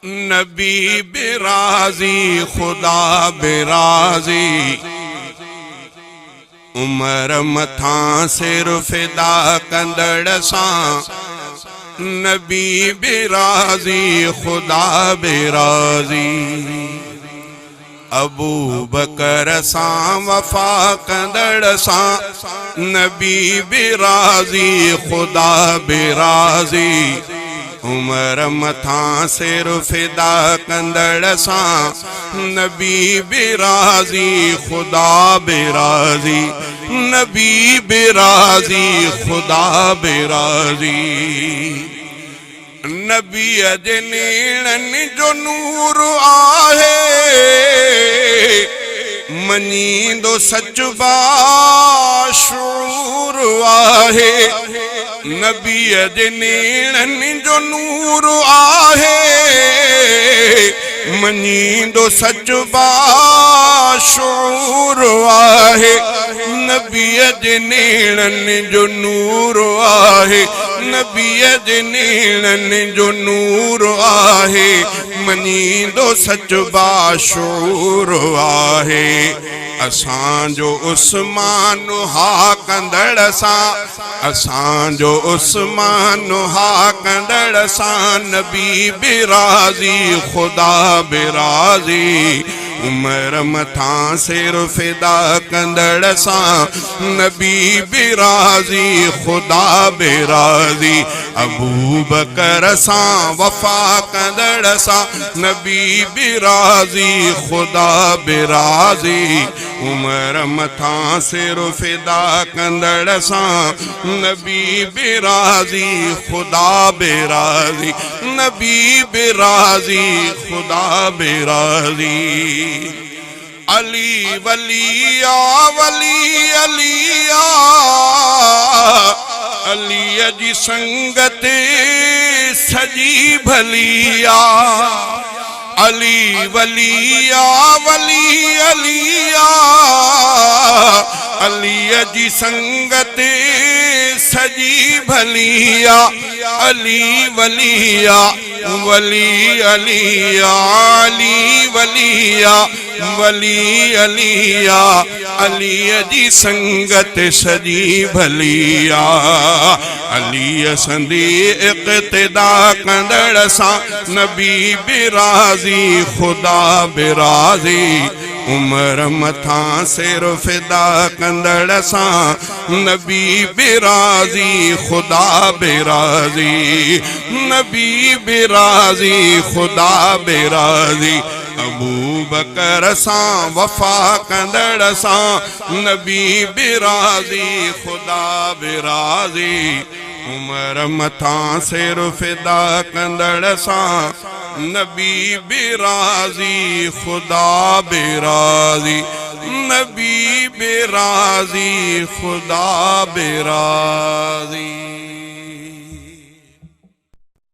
नबी बिराजी खुदा बिराजी उमर मथा सिर फिदा कंदड़ सां नबी बिराजी खुदा बिराजी अबू बकर सां वफा कंदड़ सां नबी बिराजी खुदा बिराजी उमर मथा सिर फिदा कंदड़ सां नबी बिराजी खुदा बिराजी नबी बिराजी खुदा बिराजी नबी जे नेणनि जो नूर आहे मञींदो सच बाशूर आहे नबी जे नेणनि जो नूर आहे मञींदो सच बाशूर आहे नबी जे नेणनि जो नूर आहे नबी जे नेणनि जो नूर आहे मञींदो सच बाशूर आहे असांजो उस्मान हा कंदड़ सां असांजो उस्मान हा कंदड़ सां नबी बिराजी खुदा बिराजी उमर मथा सिर फिदा कंदड़ सां नबी बिराजी खुदा बिराजी अबू बकर सां वफा कंदड़ सां नबी बिराजी खुदा बिराजी उमर मथा सिर फिदा कंदड़ सां नबी बिराजी खुदा बिराजी नबी बिराजी खुदा बिराजी अली वलिया वली अलिया अलीअ जी संगत सजी भलिया अली वलिया वली अलिया अलीअ जी संगत सजी भलिया अली वलिया वली अलिया अली वलिया वली अलिया अलीअ जी संगत सजी भलिया अलीअ संदी इक़्तिदा कंदड़ सां नबी बिराजी खुदा बिराजी उमर मथा सिर फिदा कंदड़ सां नबी बिराजी खुदा बिराजी नबी बिराजी खुदा बिराजी अबू बकर सां वफा कंदड़ सां नबी बिराजी खुदा बिराजी उमर मथा सिर फिदा कंदड़ सां नबी बिराजी खुदा बिराजी नबी बिराजी खुदा बिराजी।